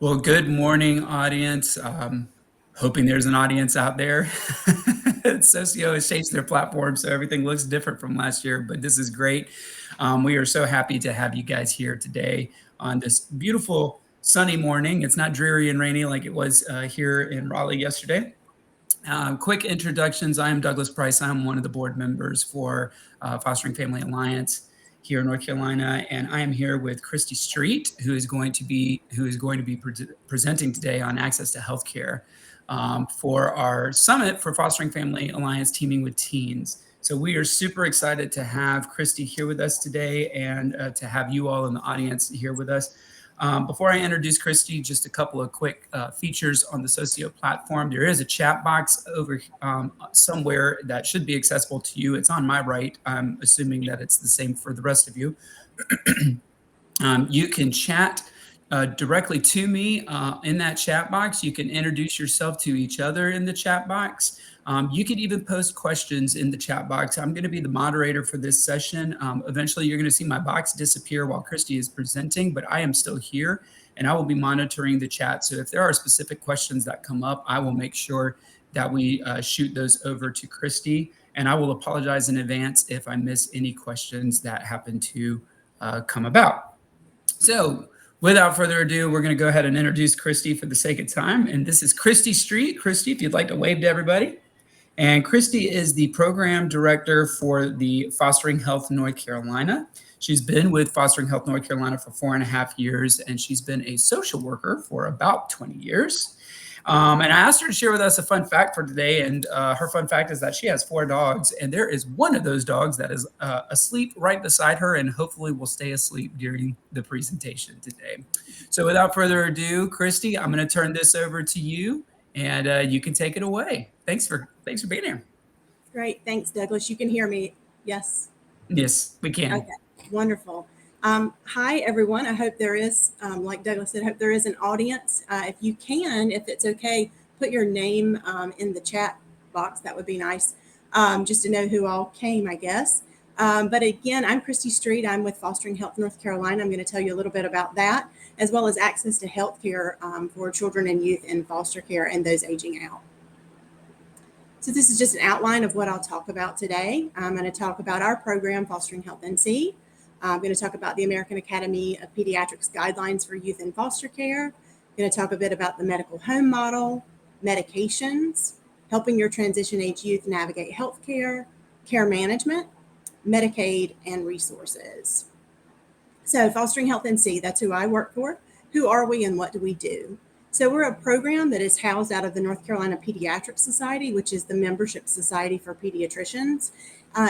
Well, good morning, audience. Hoping there's an audience out there. Socio has changed their platform, so everything looks different from last year, but this is great. We are so happy to have you guys here today on this beautiful sunny morning. It's not dreary and rainy like it was here in Raleigh yesterday. Quick introductions. I am Douglas Price. I'm one of the board members for Fostering Family Alliance here in North Carolina, and I am here with Christy Street, who is going to be presenting today on access to healthcare for our summit for Fostering Family Alliance Teaming with Teens. So we are super excited to have Christy here with us today and to have you all in the audience here with us. Before I introduce Christy, just a couple of quick features on the Socio platform. There is a chat box over somewhere that should be accessible to you. It's on my right. I'm assuming that it's the same for the rest of you. You can chat directly to me in that chat box. You can introduce yourself to each other in the chat box. You can even post questions in the chat box. I'm going to be the moderator for this session. Eventually, you're going to see my box disappear while Christy is presenting, but I am still here and I will be monitoring the chat. So if there are specific questions that come up, I will make sure that we shoot those over to Christy. And I will apologize in advance if I miss any questions that happen to come about. So without further ado, we're going to go ahead and introduce Christy for the sake of time. And this is Christy Street. Christy, if you'd like to wave to everybody. And Christy is the program director for the Fostering Health North Carolina. She's been with Fostering Health North Carolina for 4.5 years, and she's been a social worker for about 20 years. And I asked her to share with us a fun fact for today, and her fun fact is that she has 4 dogs, and there is one of those dogs that is asleep right beside her and hopefully will stay asleep during the presentation today. So without further ado, Christy, I'm going to turn this over to you, and you can take it away. Thanks for being here. Great. Thanks, Douglas. You can hear me. Yes. Yes, we can. Okay. Wonderful. Hi, everyone. I hope there is, like Douglas said, I hope there is an audience. If you can, if it's okay, put your name in the chat box. That would be nice, just to know who all came, I guess. But again, I'm Christy Street. I'm with Fostering Health North Carolina. I'm going to tell you a little bit about that, as well as access to health care for children and youth in foster care and those aging out. So this is just an outline of what I'll talk about today. I'm going to talk about our program, Fostering Health NC. I'm going to talk about the American Academy of Pediatrics guidelines for youth in foster care. I'm going to talk a bit about the medical home model, medications, helping your transition age youth navigate healthcare, care management, Medicaid, and resources. So Fostering Health NC, that's who I work for. Who are we and what do we do? So we're a program that is housed out of the North Carolina Pediatric Society, which is the membership society for pediatricians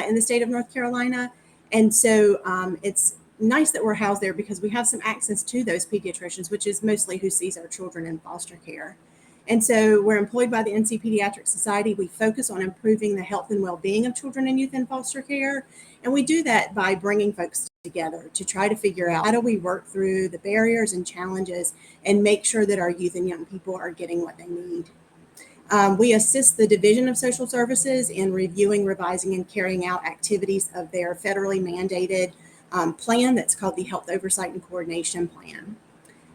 in the state of North Carolina. And so it's nice that we're housed there because we have some access to those pediatricians, which is mostly who sees our children in foster care. And so we're employed by the NC Pediatric Society. We focus on improving the health and well-being of children and youth in foster care. And we do that by bringing folks together to try to figure out how do we work through the barriers and challenges and make sure that our youth and young people are getting what they need. We assist the Division of Social Services in reviewing, revising, and carrying out activities of their federally mandated plan that's called the Health Oversight and Coordination Plan.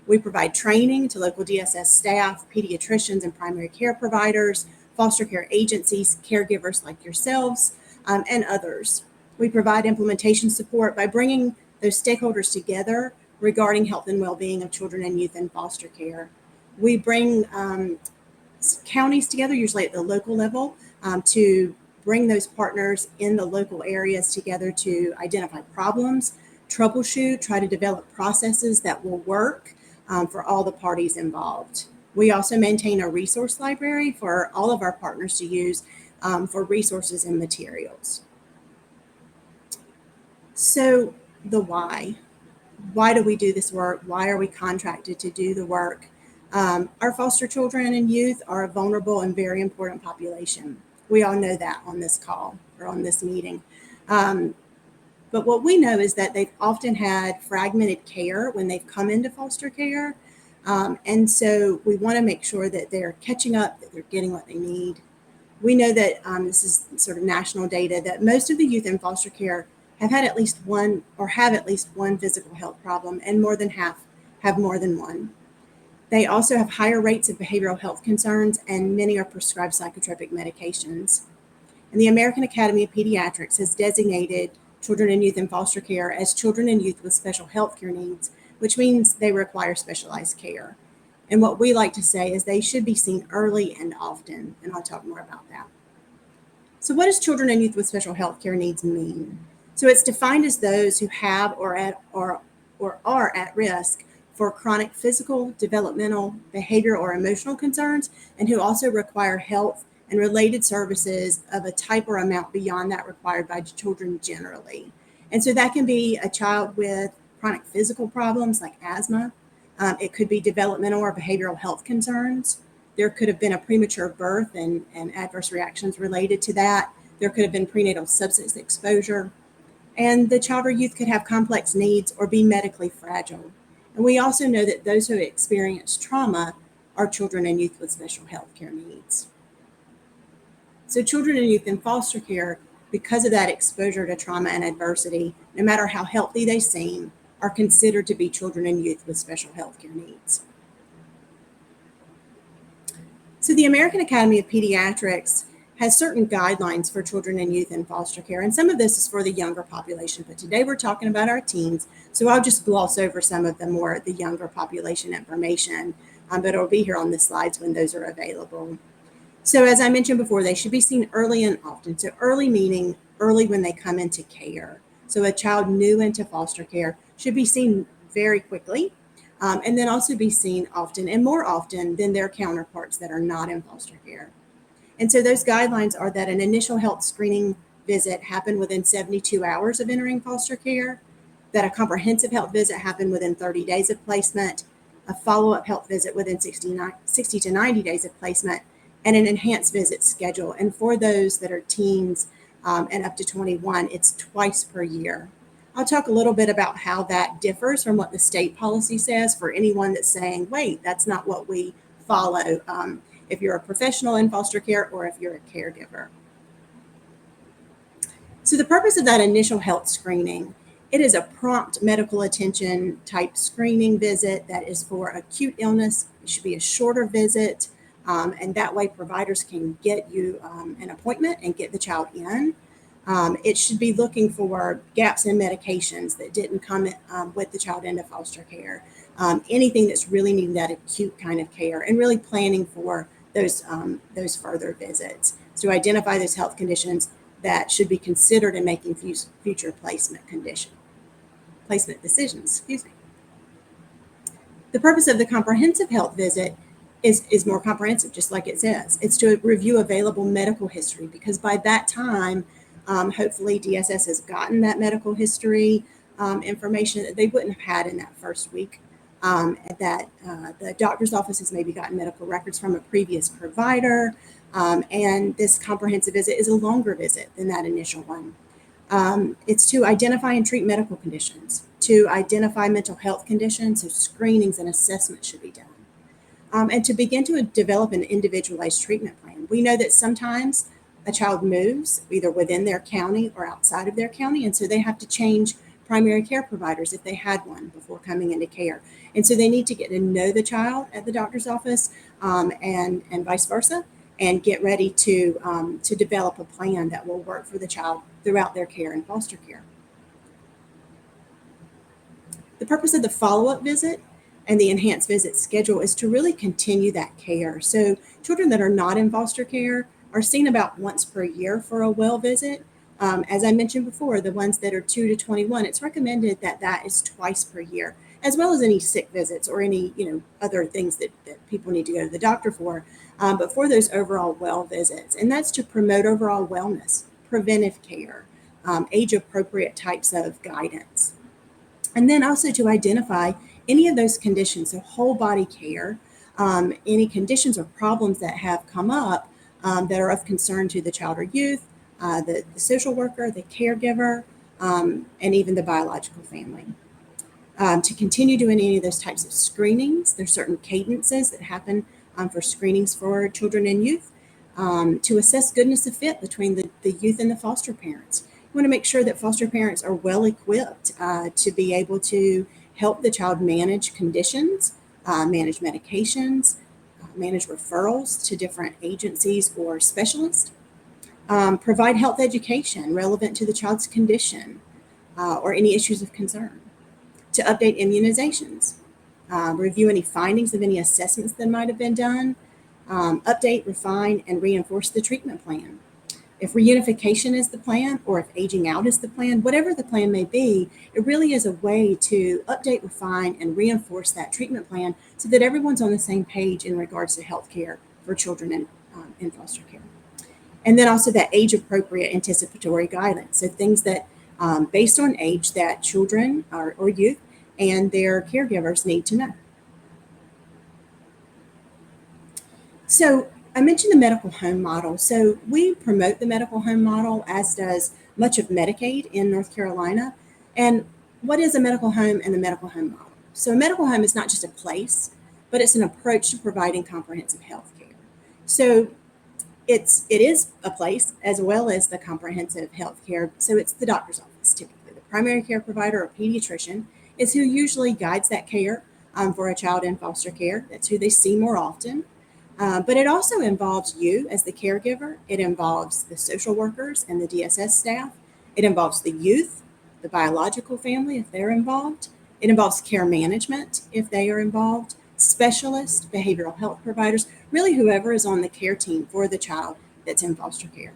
We provide training to local DSS staff, pediatricians and primary care providers, foster care agencies, caregivers like yourselves, and others. We provide implementation support by bringing those stakeholders together regarding health and well-being of children and youth in foster care. We bring counties together, usually at the local level, to bring those partners in the local areas together to identify problems, troubleshoot, try to develop processes that will work for all the parties involved. We also maintain a resource library for all of our partners to use for resources and materials. So the why. Why do we do this work? Why are we contracted to do the work? Our foster children and youth are a vulnerable and very important population. We all know that on this call or on this meeting. But what we know is that they've often had fragmented care when they've come into foster care. And so we want to make sure that they're catching up, that they're getting what they need. We know that this is sort of national data that most of the youth in foster care have had at least one or have at least one physical health problem, and more than half have more than one. They also have higher rates of behavioral health concerns, and many are prescribed psychotropic medications. And the American Academy of Pediatrics has designated children and youth in foster care as children and youth with special health care needs, which means they require specialized care. And what we like to say is they should be seen early and often, and I'll talk more about that. So what does children and youth with special health care needs mean? So it's defined as those who have or are at risk for chronic physical, developmental, behavioral, or emotional concerns, and who also require health and related services of a type or amount beyond that required by children generally. And so that can be a child with chronic physical problems like asthma. It could be developmental or behavioral health concerns. There could have been a premature birth and adverse reactions related to that. There could have been prenatal substance exposure. And the child or youth could have complex needs or be medically fragile. And we also know that those who experience trauma are children and youth with special health care needs. So children and youth in foster care, because of that exposure to trauma and adversity, no matter how healthy they seem, are considered to be children and youth with special health care needs. So the American Academy of Pediatrics has certain guidelines for children and youth in foster care, and some of this is for the younger population, but today we're talking about our teens, so I'll just gloss over some of the younger population information, but it'll be here on the slides when those are available. So as I mentioned before, they should be seen early and often. So early meaning early when they come into care. So a child new into foster care should be seen very quickly, and then also be seen often and more often than their counterparts that are not in foster care. And so those guidelines are that an initial health screening visit happen within 72 hours of entering foster care, that a comprehensive health visit happen within 30 days of placement, a follow-up health visit within 60 to 90 days of placement, and an enhanced visit schedule. And for those that are teens and up to 21, it's twice per year. I'll talk a little bit about how that differs from what the state policy says for anyone that's saying, wait, that's not what we follow. If you're a professional in foster care or if you're a caregiver. So the purpose of that initial health screening, it is a prompt medical attention type screening visit that is for acute illness. It should be a shorter visit, and that way providers can get you an appointment and get the child in. It should be looking for gaps in medications that didn't come with the child into foster care, anything that's really needing that acute kind of care, and really planning for those further visits to identify those health conditions that should be considered in making future placement decisions. The purpose of the comprehensive health visit is more comprehensive, just like it says. It's to review available medical history, because by that time, hopefully DSS has gotten that medical history information that they wouldn't have had in that first week. That the doctor's office has maybe gotten medical records from a previous provider, and this comprehensive visit is a longer visit than that initial one. It's to identify and treat medical conditions, to identify mental health conditions, so screenings and assessments should be done, and to begin to develop an individualized treatment plan. We know that sometimes a child moves either within their county or outside of their county, and so they have to change primary care providers if they had one before coming into care. And so they need to get to know the child at the doctor's office, and vice versa, and get ready to develop a plan that will work for the child throughout their care in foster care. The purpose of the follow-up visit and the enhanced visit schedule is to really continue that care. So children that are not in foster care are seen about once per year for a well visit. As I mentioned before, the ones that are 2 to 21, it's recommended that that is twice per year, as well as any sick visits or any other things that people need to go to the doctor for, but for those overall well visits. And that's to promote overall wellness, preventive care, age-appropriate types of guidance. And then also to identify any of those conditions, so whole body care, any conditions or problems that have come up that are of concern to the child or youth, the social worker, the caregiver, and even the biological family. To continue doing any of those types of screenings, there's certain cadences that happen for screenings for children and youth, to assess goodness of fit between the youth and the foster parents. You want to make sure that foster parents are well equipped to be able to help the child manage conditions manage medications, manage referrals to different agencies or specialists, provide health education relevant to the child's condition or any issues of concern, to update immunizations, review any findings of any assessments that might have been done, update, refine, and reinforce the treatment plan. If reunification is the plan, or if aging out is the plan, whatever the plan may be, it really is a way to update, refine, and reinforce that treatment plan so that everyone's on the same page in regards to health care for children in foster care. And then also that age-appropriate anticipatory guidance. So things that, based on age, that children or youth and their caregivers need to know. So I mentioned the medical home model. So we promote the medical home model, as does much of Medicaid in North Carolina. And what is a medical home and the medical home model? So a medical home is not just a place, but it's an approach to providing comprehensive health care. So it is a place as well as the comprehensive health care. So it's the doctor's office, typically. The primary care provider or pediatrician is who usually guides that care for a child in foster care. That's who they see more often. But it also involves you as the caregiver. It involves the social workers and the DSS staff. It involves the youth, the biological family if they're involved. It involves care management if they are involved, specialists, behavioral health providers, really whoever is on the care team for the child that's in foster care.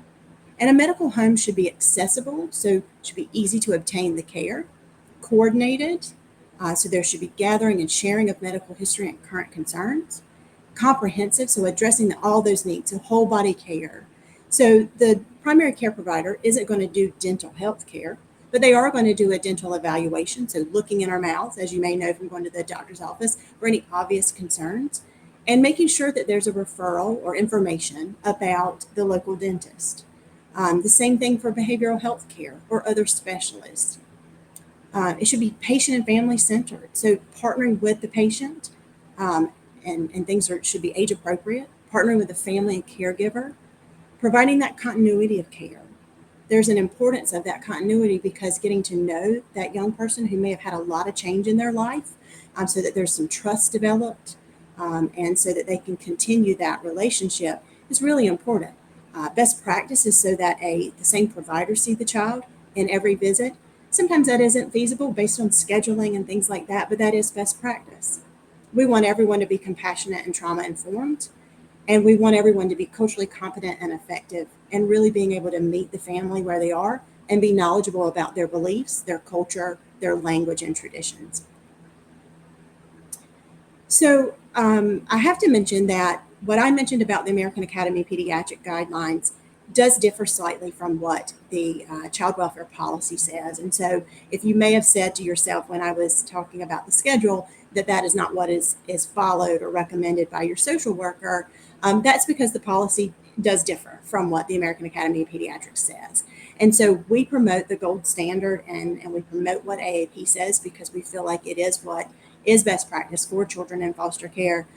And a medical home should be accessible, so it should be easy to obtain the care, coordinated, so there should be gathering and sharing of medical history and current concerns, comprehensive, so addressing all those needs, so whole body care. So the primary care provider isn't going to do dental health care, but they are going to do a dental evaluation, so looking in our mouths, as you may know from going to the doctor's office, for any obvious concerns, and making sure that there's a referral or information about the local dentist. The same thing for behavioral health care or other specialists. It should be patient and family centered, so partnering with the patient, and things should be age appropriate, partnering with the family and caregiver, providing that continuity of care. There's an importance of that continuity because getting to know that young person who may have had a lot of change in their life, so that there's some trust developed, and so that they can continue that relationship is really important. Best practice is so that the same provider see the child in every visit. Sometimes that isn't feasible based on scheduling and things like that, but that is best practice. We want everyone to be compassionate and trauma informed, and we want everyone to be culturally competent and effective, and really being able to meet the family where they are and be knowledgeable about their beliefs, their culture, their language, and traditions. So I have to mention that what I mentioned about the American Academy of Pediatric Guidelines does differ slightly from what the child welfare policy says. And so if you may have said to yourself when I was talking about the schedule that that is not what is followed or recommended by your social worker, that's because the policy does differ from what the American Academy of Pediatrics says. And so we promote the gold standard and we promote what AAP says because we feel like it is what is best practice for children in foster care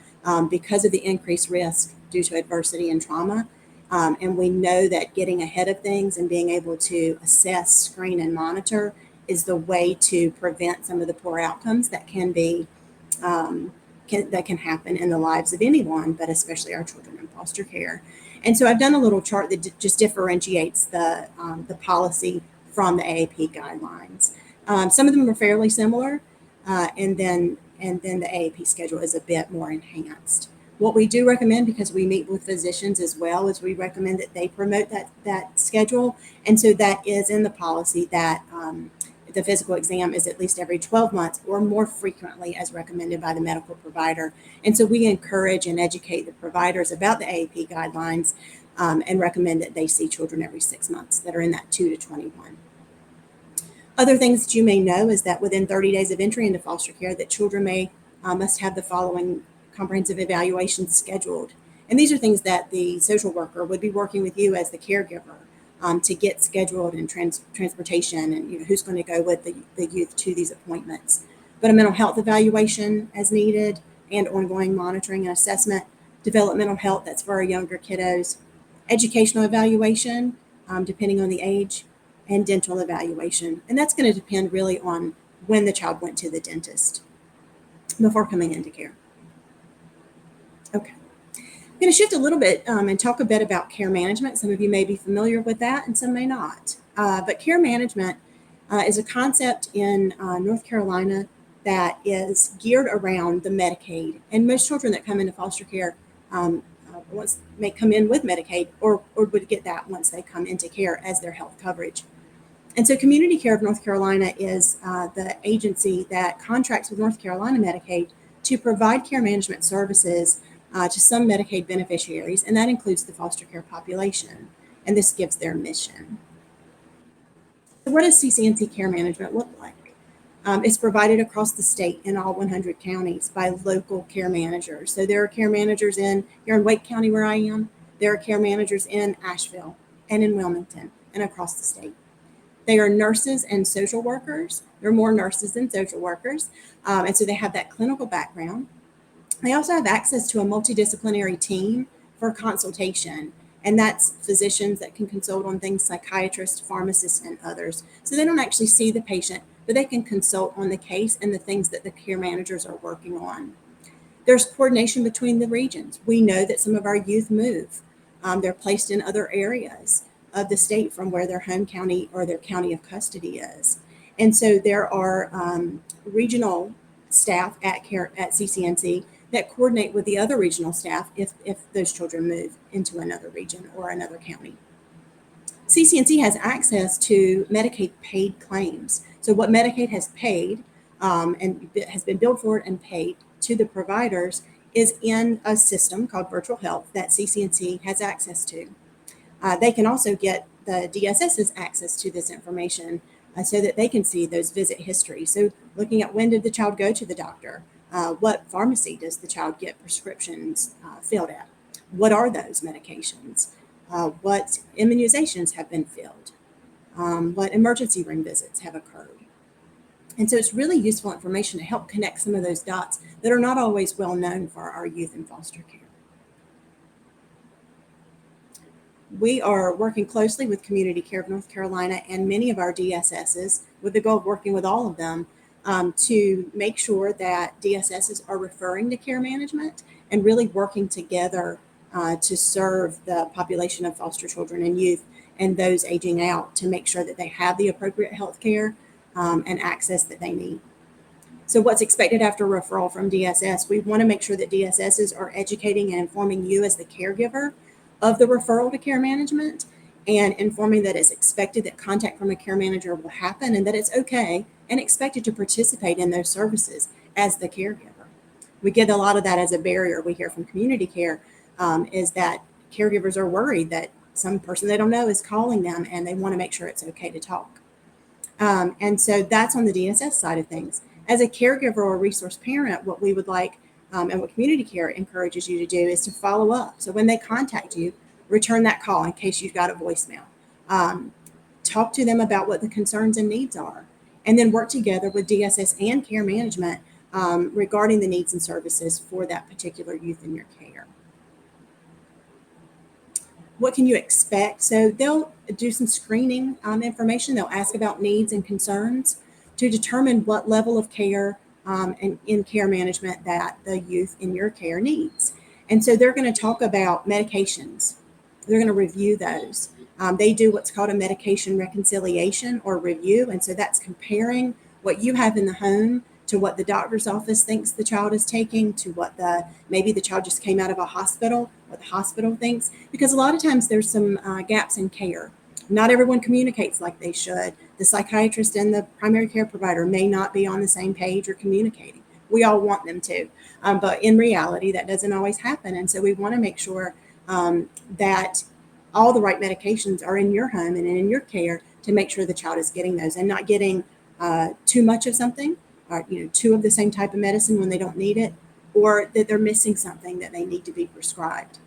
because of the increased risk due to adversity and trauma. And we know that getting ahead of things and being able to assess, screen, and monitor is the way to prevent some of the poor outcomes that can be that can happen in the lives of anyone, but especially our children in foster care. And so I've done a little chart that just differentiates the policy from the AAP guidelines. Some of them are fairly similar, and then the AAP schedule is a bit more enhanced. What we do recommend, because we meet with physicians as well, is we recommend that they promote that schedule. And so that is in the policy that the physical exam is at least every 12 months or more frequently as recommended by the medical provider. And so we encourage and educate the providers about the AAP guidelines and recommend that they see children every 6 months that are in that 2 to 21. Other things that you may know is that within 30 days of entry into foster care, that children must have the following comprehensive evaluations scheduled. And these are things that the social worker would be working with you as the caregiver to get scheduled, and transportation, and who's going to go with the youth to these appointments. But a mental health evaluation as needed, and ongoing monitoring and assessment, developmental health, that's for our younger kiddos, educational evaluation, depending on the age, and dental evaluation. And that's going to depend really on when the child went to the dentist before coming into care. Okay. I'm going to shift a little bit and talk a bit about care management. Some of you may be familiar with that and some may not. But care management is a concept in North Carolina that is geared around the Medicaid. And most children that come into foster care once may come in with Medicaid or would get that once they come into care as their health coverage. And so Community Care of North Carolina is the agency that contracts with North Carolina Medicaid to provide care management services to some Medicaid beneficiaries, and that includes the foster care population. And this gives their mission. So what does CCNC care management look like? It's provided across the state in all 100 counties by local care managers. So there are care managers here in Wake County where I am. There are care managers in Asheville and in Wilmington and across the state. They are nurses and social workers. There are more nurses than social workers. And so they have that clinical background. They also have access to a multidisciplinary team for consultation. And that's physicians that can consult on things, psychiatrists, pharmacists, and others. So they don't actually see the patient, but they can consult on the case and the things that the care managers are working on. There's coordination between the regions. We know that some of our youth move. They're placed in other areas of the state from where their home county or their county of custody is. And so there are regional staff at CCNC that coordinate with the other regional staff if those children move into another region or another county. CCNC has access to Medicaid paid claims. So what Medicaid has paid and has been billed for and paid to the providers is in a system called Virtual Health that CCNC has access to. They can also get the DSS's access to this information so that they can see those visit histories. So looking at when did the child go to the doctor? What pharmacy does the child get prescriptions filled at? What are those medications? What immunizations have been filled? What emergency room visits have occurred? And so it's really useful information to help connect some of those dots that are not always well known for our youth in foster care. We are working closely with Community Care of North Carolina and many of our DSSs with the goal of working with all of them to make sure that DSSs are referring to care management and really working together to serve the population of foster children and youth and those aging out to make sure that they have the appropriate health care and access that they need. So what's expected after referral from DSS? We want to make sure that DSSs are educating and informing you as the caregiver of the referral to care management and informing that it's expected that contact from a care manager will happen and that it's okay and expected to participate in those services as the caregiver. We get a lot of that as a barrier we hear from community care is that caregivers are worried that some person they don't know is calling them and they want to make sure it's okay to talk. And so that's on the DSS side of things. As a caregiver or resource parent, what we would like and what community care encourages you to do is to follow up. So when they contact you, return that call in case you've got a voicemail. Talk to them about what the concerns and needs are, and then work together with DSS and care management regarding the needs and services for that particular youth in your care. What can you expect? So they'll do some screening information. They'll ask about needs and concerns to determine what level of care and in care management that the youth in your care needs. And so they're going to talk about medications. They're going to review those. They do what's called a medication reconciliation or review. And so that's comparing what you have in the home to what the doctor's office thinks the child is taking, to what maybe the child just came out of a hospital, what the hospital thinks, because a lot of times there's some gaps in care. Not everyone communicates like they should. The psychiatrist and the primary care provider may not be on the same page or communicating. We all want them to, but in reality, that doesn't always happen. And so we want to make sure that all the right medications are in your home and in your care to make sure the child is getting those and not getting too much of something, or two of the same type of medicine when they don't need it, or that they're missing something that they need to be prescribed.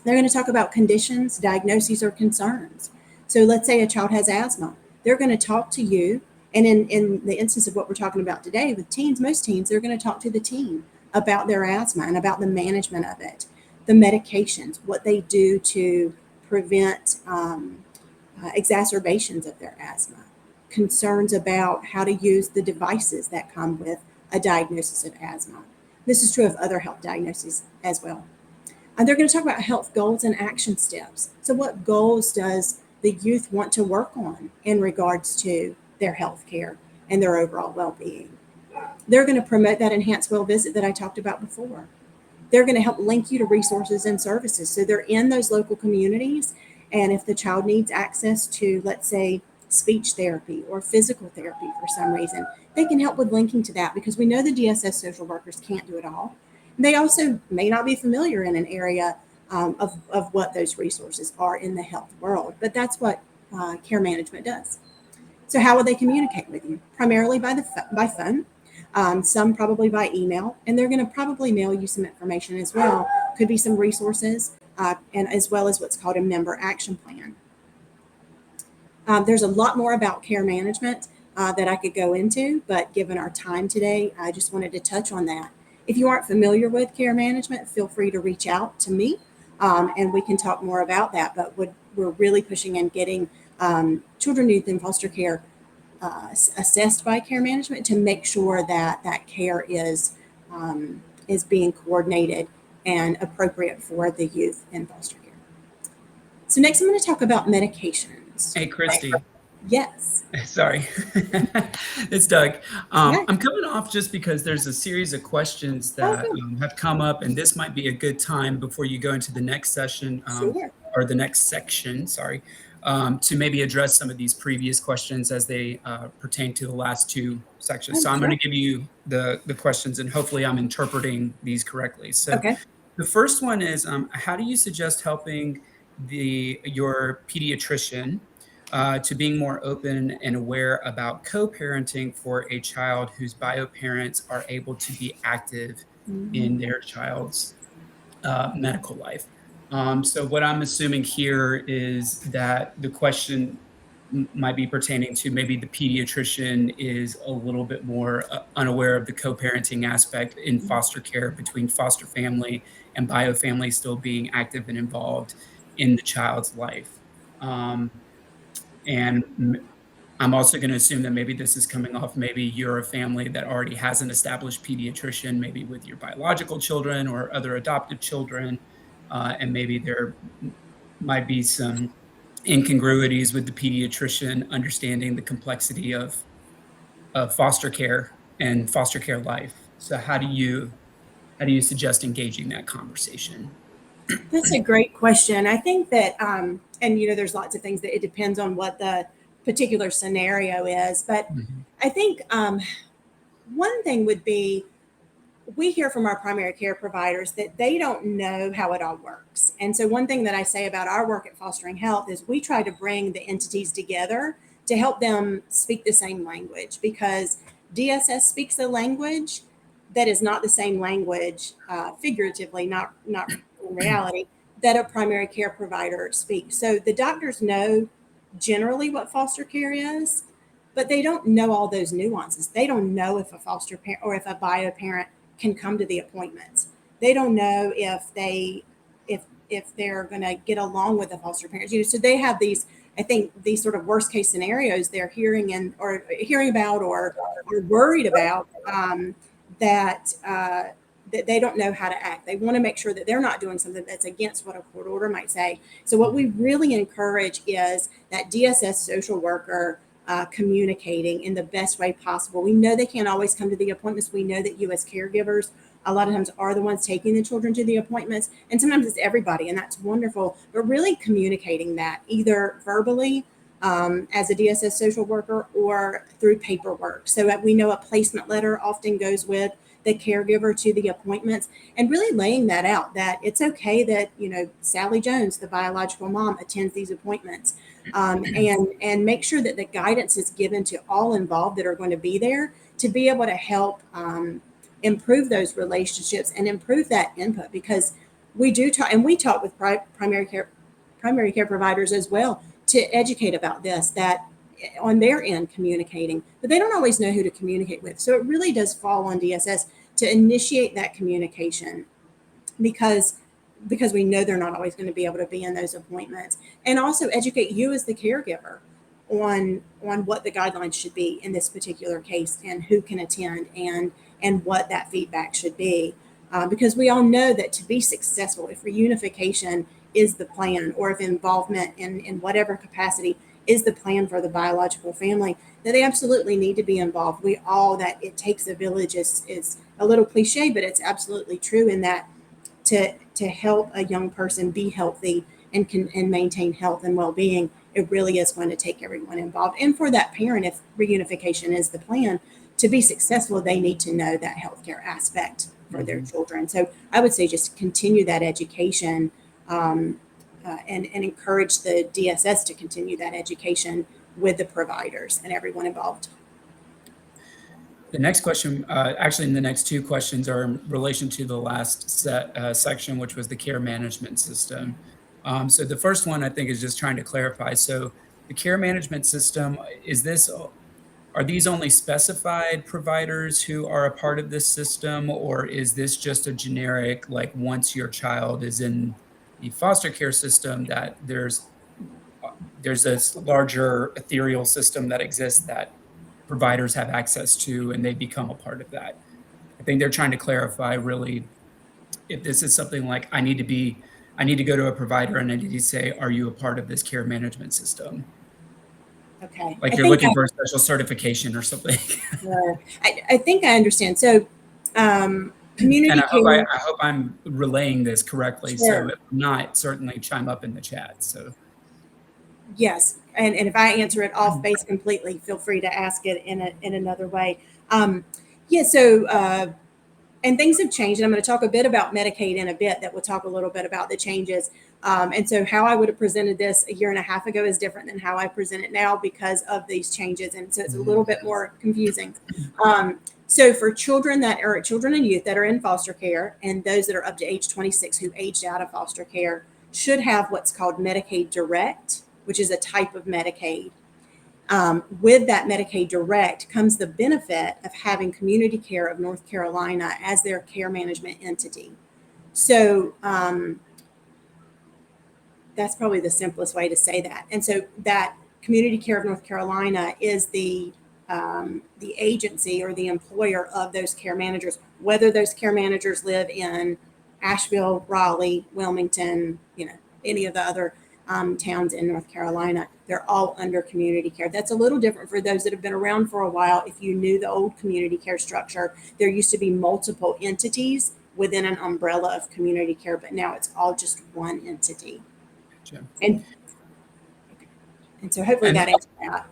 They're going to talk about conditions, diagnoses, or concerns. So let's say a child has asthma. They're going to talk to you. And in the instance of what we're talking about today with teens, most teens, they're going to talk to the teen about their asthma and about the management of it, the medications, what they do to prevent exacerbations of their asthma, concerns about how to use the devices that come with a diagnosis of asthma. This is true of other health diagnoses as well. And they're going to talk about health goals and action steps. So, what goals does the youth want to work on in regards to their health care and their overall well being? They're going to promote that enhanced well visit that I talked about before. They're going to help link you to resources and services. So, they're in those local communities. And if the child needs access to, let's say, speech therapy or physical therapy for some reason, they can help with linking to that, because we know the DSS social workers can't do it all. They also may not be familiar in an area of what those resources are in the health world, but that's what care management does. So how will they communicate with you? Primarily by phone, some probably by email, and they're going to probably mail you some information as well. Could be some resources, and as well as what's called a member action plan. There's a lot more about care management that I could go into, but given our time today, I just wanted to touch on that. If you aren't familiar with care management, feel free to reach out to me, and we can talk more about that. But we're really pushing in getting children, youth in foster care assessed by care management to make sure that that care is being coordinated and appropriate for the youth in foster care. So next, I'm going to talk about medications. Hey, Christy. Yes. Sorry. It's Doug. I'm coming off just because there's a series of questions that have come up, and this might be a good time before you go into the next session, Sure. or the next section, sorry, to maybe address some of these previous questions as they pertain to the last two sections. So I'm going to give you the questions, and hopefully I'm interpreting these correctly. So the first one is, how do you suggest helping your pediatrician to being more open and aware about co-parenting for a child whose bio parents are able to be active in their child's medical life? So what I'm assuming here is that the question might be pertaining to maybe the pediatrician is a little bit more unaware of the co-parenting aspect in foster care between foster family and bio family still being active and involved in the child's life. And I'm also going to assume that maybe this is coming off, maybe you're a family that already has an established pediatrician, maybe with your biological children or other adoptive children, and maybe there might be some incongruities with the pediatrician understanding the complexity of foster care and foster care life. So how do you suggest engaging that conversation? That's a great question. I think that, and there's lots of things that it depends on what the particular scenario is. But I think one thing would be, we hear from our primary care providers that they don't know how it all works. And so one thing that I say about our work at Fostering Health is we try to bring the entities together to help them speak the same language, because DSS speaks a language that is not the same language, figuratively, not in reality, that a primary care provider speaks. So the doctors know generally what foster care is, but they don't know all those nuances. They don't know if a foster parent or if a bio parent can come to the appointments. They don't know if they're going to get along with the foster parents. So they have these, I think, these sort of worst case scenarios they're hearing about or worried about, that they don't know how to act. They want to make sure that they're not doing something that's against what a court order might say. So what we really encourage is that DSS social worker communicating in the best way possible. We know they can't always come to the appointments. We know that you as caregivers a lot of times are the ones taking the children to the appointments, and sometimes it's everybody, and that's wonderful. But really communicating that either verbally as a DSS social worker or through paperwork, so that we know a placement letter often goes with the caregiver to the appointments, and really laying that out, that it's okay that Sally Jones, the biological mom, attends these appointments, and make sure that the guidance is given to all involved that are going to be there to be able to help improve those relationships and improve that input, because we do talk, and we talk with primary care providers as well to educate about this, that on their end communicating, but they don't always know who to communicate with. So it really does fall on DSS to initiate that communication, because we know they're not always going to be able to be in those appointments, and also educate you as the caregiver on what the guidelines should be in this particular case and who can attend, and and what that feedback should be. Because we all know that to be successful, if reunification is the plan, or if involvement in whatever capacity is the plan for the biological family, that they absolutely need to be involved. We all, that it takes a village is a little cliche, but it's absolutely true in that to help a young person be healthy and maintain health and well-being, it really is going to take everyone involved. And for that parent, if reunification is the plan, to be successful, they need to know that healthcare aspect for their children. So I would say just continue that education, and encourage the DSS to continue that education with the providers and everyone involved. The next question, actually, the next two questions are in relation to the last section, which was the care management system. So the first one, I think, is just trying to clarify. So the care management system, are these only specified providers who are a part of this system, or is this just a generic, like once your child is in the foster care system, that there's this larger ethereal system that exists that providers have access to and they become a part of that? I think they're trying to clarify really if this is something like I need to go to a provider and I need to say, are you a part of this care management system? Okay. Like you're looking for a special certification or something. I think I understand. So community And care. I hope I'm relaying this correctly. Sure. So if not, certainly chime up in the chat. So Yes, and if I answer it off base completely, feel free to ask it in another way. Yeah, so and things have changed, and I'm going to talk a bit about Medicaid in a bit. That will talk a little bit about the changes. And so how I would have presented this a year and a half ago is different than how I present it now because of these changes, and so it's a little bit more confusing. So for children and youth that are in foster care, and those that are up to age 26 who aged out of foster care, should have what's called Medicaid Direct, which is a type of Medicaid. With that Medicaid Direct comes the benefit of having Community Care of North Carolina as their care management entity. So that's probably the simplest way to say that. And so that Community Care of North Carolina is the agency or the employer of those care managers, whether those care managers live in Asheville, Raleigh, Wilmington, any of the other towns in North Carolina. They're all under Community Care. That's a little different for those that have been around for a while. If you knew the old Community Care structure, there used to be multiple entities within an umbrella of Community Care, but now it's all just one entity. Gotcha. And so hopefully that answers that.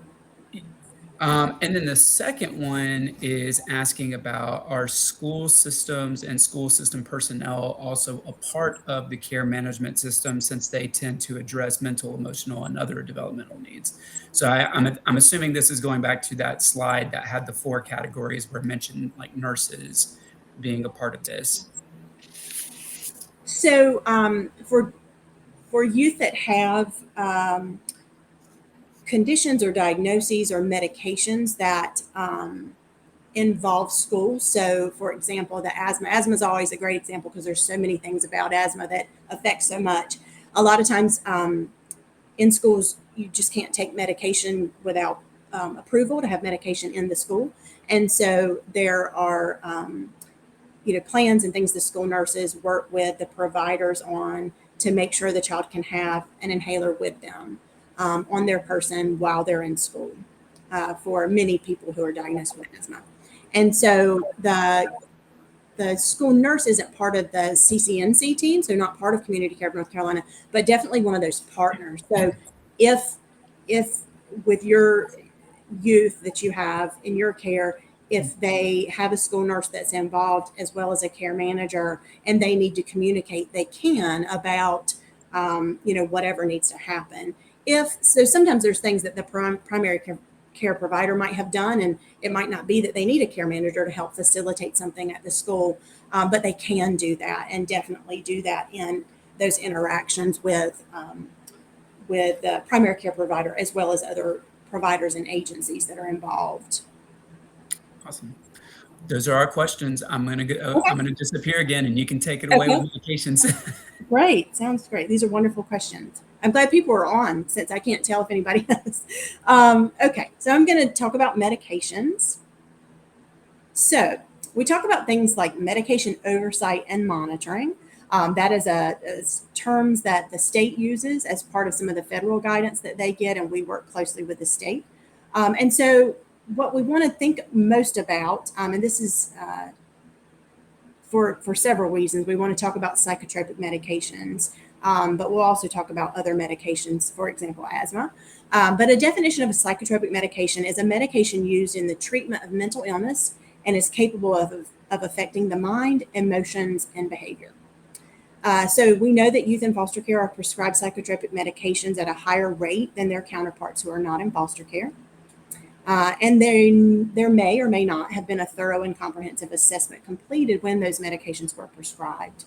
And then the second one is asking about, are school systems and school system personnel also a part of the care management system, since they tend to address mental, emotional, and other developmental needs? So I'm assuming this is going back to that slide that had the 4 categories where mentioned, like nurses being a part of this. So for youth that have conditions or diagnoses or medications that involve school. So for example, the asthma is always a great example because there's so many things about asthma that affect so much. A lot of times in schools, you just can't take medication without approval to have medication in the school. And so there are, plans and things the school nurses work with the providers on to make sure the child can have an inhaler with them on their person while they're in school for many people who are diagnosed with asthma. And so the school nurse isn't part of the CCNC team, so not part of Community Care of North Carolina, but definitely one of those partners. So if with your youth that you have in your care, if they have a school nurse that's involved as well as a care manager, and they need to communicate, they can about whatever needs to happen. So sometimes there's things that the primary care provider might have done, and it might not be that they need a care manager to help facilitate something at the school, but they can do that and definitely do that in those interactions with the primary care provider as well as other providers and agencies that are involved. Awesome. Those are our questions. I'm gonna go. I'm gonna disappear again, and you can take it away with medications. Great, sounds great. These are wonderful questions. I'm glad people are on, since I can't tell if anybody else. Okay, so I'm going to talk about medications. So We talk about things like medication oversight and monitoring. That is terms that the state uses as part of some of the federal guidance that they get, and we work closely with the state. And so, what we want to think most about, and this is for several reasons. We want to talk about psychotropic medications, but we'll also talk about other medications, for example, asthma. But a definition of a psychotropic medication is a medication used in the treatment of mental illness and is capable of affecting the mind, emotions, and behavior. So we know that youth in foster care are prescribed psychotropic medications at a higher rate than their counterparts who are not in foster care. And there may or may not have been a thorough and comprehensive assessment completed when those medications were prescribed.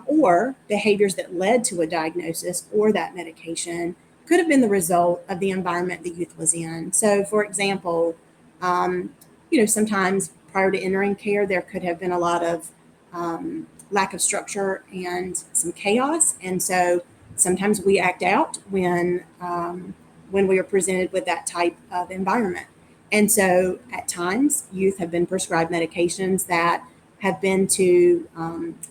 Or behaviors that led to a diagnosis or that medication could have been the result of the environment the youth was in. So, for example, sometimes prior to entering care, there could have been a lot of lack of structure and some chaos. And so sometimes we act out when we are presented with that type of environment. And so at times, youth have been prescribed medications that have been to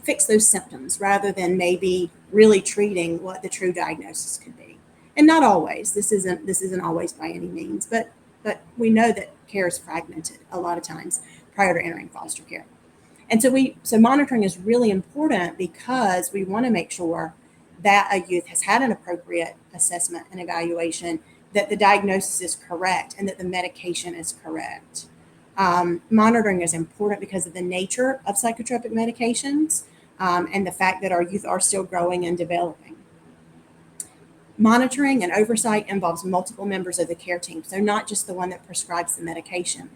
fix those symptoms rather than maybe really treating what the true diagnosis could be. And not always. This isn't always by any means, but we know that care is fragmented a lot of times prior to entering foster care. And so monitoring is really important because we want to make sure that a youth has had an appropriate assessment and evaluation, that the diagnosis is correct, and that the medication is correct. Monitoring is important because of the nature of psychotropic medications and the fact that our youth are still growing and developing. Monitoring and oversight involves multiple members of the care team, so not just the one that prescribes the medication.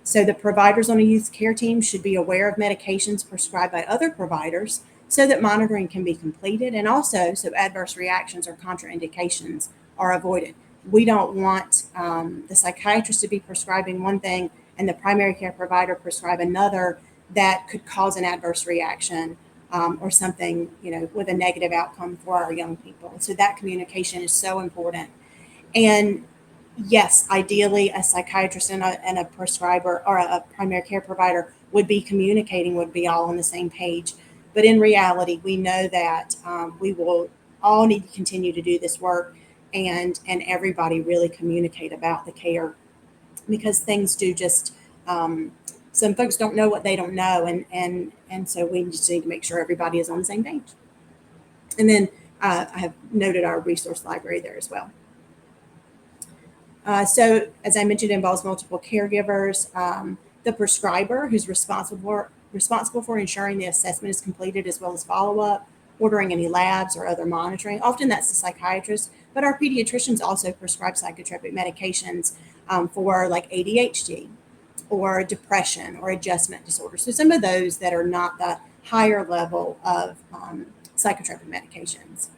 So the providers on a youth care team should be aware of medications prescribed by other providers so that monitoring can be completed, and also so adverse reactions or contraindications are avoided. We don't want the psychiatrist to be prescribing one thing and the primary care provider prescribe another that could cause an adverse reaction or something, with a negative outcome for our young people. So that communication is so important. And yes, ideally, a psychiatrist and a prescriber or a primary care provider would be communicating, would be all on the same page. But in reality, we know that we will all need to continue to do this work and everybody really communicate about the care, because things do just, some folks don't know what they don't know. And so we just need to make sure everybody is on the same page. And then I have noted our resource library there as well. So as I mentioned, it involves multiple caregivers, the prescriber who's responsible for ensuring the assessment is completed, as well as follow-up, ordering any labs or other monitoring. Often that's the psychiatrist, but our pediatricians also prescribe psychotropic medications for like ADHD or depression or adjustment disorder. So some of those that are not the higher level of psychotropic medications.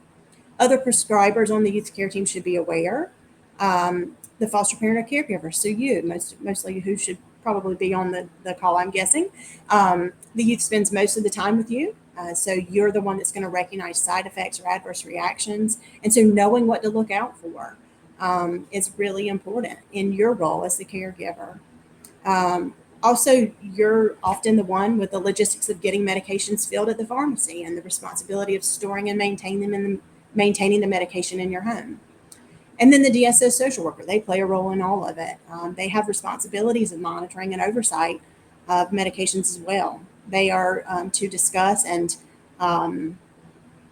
Other prescribers on the youth care team should be aware. The foster parent or caregiver, so you, mostly who should probably be on the call, I'm guessing. The youth spends most of the time with you. So you're the one that's going to recognize side effects or adverse reactions. And so knowing what to look out for is really important in your role as the caregiver. Also, you're often the one with the logistics of getting medications filled at the pharmacy and the responsibility of storing and maintaining the medication in your home. And then the DSO social worker, they play a role in all of it. They have responsibilities of monitoring and oversight of medications as well. They are to discuss and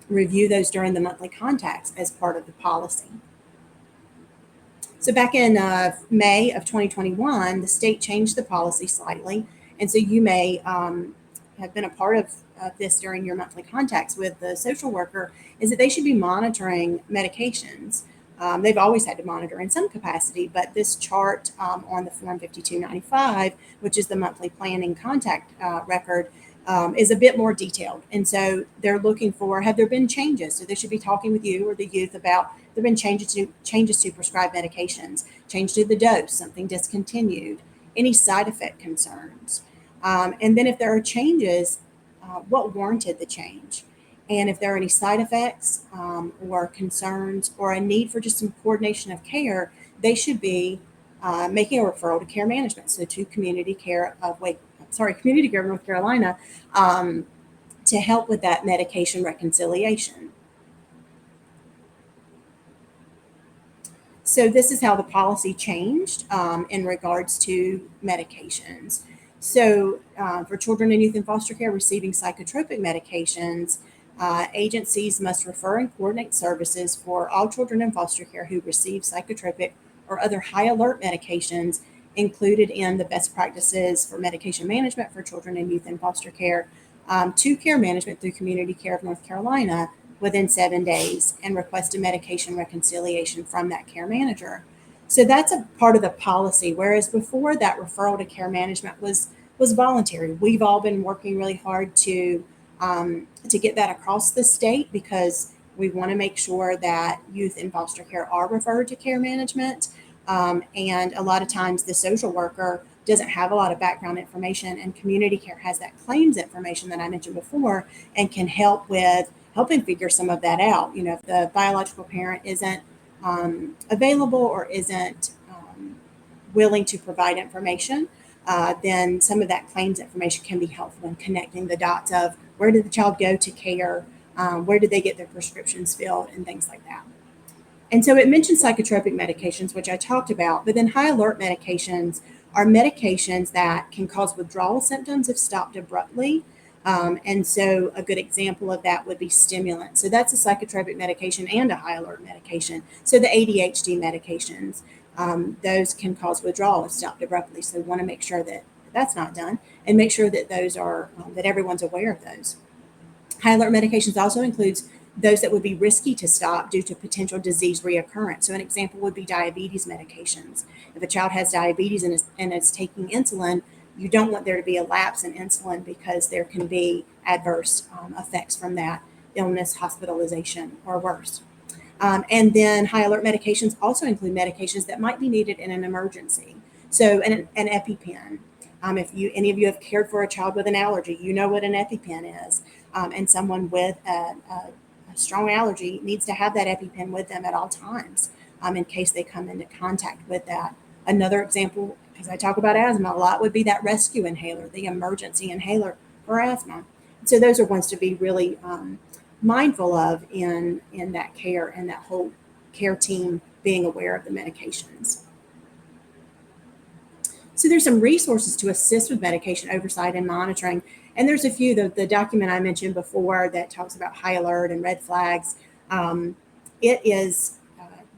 review those during the monthly contacts as part of the policy. So back in May of 2021, the state changed the policy slightly. And so you may have been a part of this during your monthly contacts with the social worker, is that they should be monitoring medications. They've always had to monitor in some capacity, but this chart on the Form 5295, which is the monthly planning contact record, is a bit more detailed. And so they're looking for, have there been changes? So they should be talking with you or the youth about, there been changes to prescribed medications, change to the dose, something discontinued, any side effect concerns. And then if there are changes, what warranted the change? And if there are any side effects or concerns or a need for just some coordination of care, they should be making a referral to care management, so to community care of Wake Community Care of North Carolina, to help with that medication reconciliation. So this is how the policy changed in regards to medications. So for children and youth in foster care receiving psychotropic medications, agencies must refer and coordinate services for all children in foster care who receive psychotropic or other high alert medications included in the best practices for medication management for children and youth in foster care to care management through Community Care of North Carolina within 7 days and request a medication reconciliation from that care manager. So that's a part of the policy, whereas before that referral to care management was voluntary. We've all been working really hard to get that across the state because we want to make sure that youth in foster care are referred to care management. And a lot of times the social worker doesn't have a lot of background information, and community care has that claims information that I mentioned before and can help with helping figure some of that out. You know, if the biological parent isn't available or isn't willing to provide information, then some of that claims information can be helpful in connecting the dots of where did the child go to care, where did they get their prescriptions filled, and things like that. And so it mentioned psychotropic medications, which I talked about, but then high alert medications are medications that can cause withdrawal symptoms if stopped abruptly. And so a good example of that would be stimulants. So that's a psychotropic medication and a high alert medication. So the ADHD medications, those can cause withdrawal if stopped abruptly. So we want to make sure that that's not done and make sure that those are, that everyone's aware of those. High alert medications also includes those that would be risky to stop due to potential disease reoccurrence. So an example would be diabetes medications. If a child has diabetes and is taking insulin, you don't want there to be a lapse in insulin because there can be adverse effects from that illness, hospitalization, or worse. And then high alert medications also include medications that might be needed in an emergency. So an EpiPen. If any of you have cared for a child with an allergy, you know what an EpiPen is. And someone with a strong allergy needs to have that EpiPen with them at all times in case they come into contact with that. Another example, because I talk about asthma a lot, would be that rescue inhaler, the emergency inhaler for asthma. So those are ones to be really mindful of in that care and that whole care team being aware of the medications. So there's some resources to assist with medication oversight and monitoring. And there's a few, the document I mentioned before that talks about high alert and red flags. It is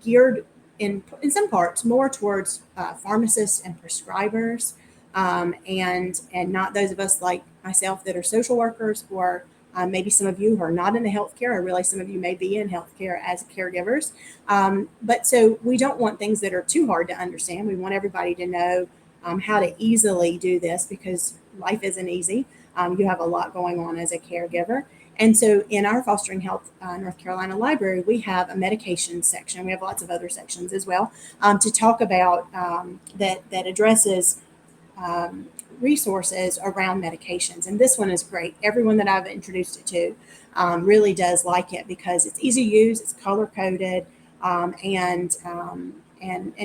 geared in some parts more towards pharmacists and prescribers, and not those of us like myself that are social workers, or maybe some of you who are not in the healthcare. I realize some of you may be in healthcare as caregivers. But so we don't want things that are too hard to understand. We want everybody to know how to easily do this because life isn't easy. You have a lot going on as a caregiver. And so in our Fostering Health North Carolina library, we have a medication section. We have lots of other sections as well to talk about that addresses resources around medications. And this one is great. Everyone that I've introduced it to really does like it because it's easy to use, it's color coded, and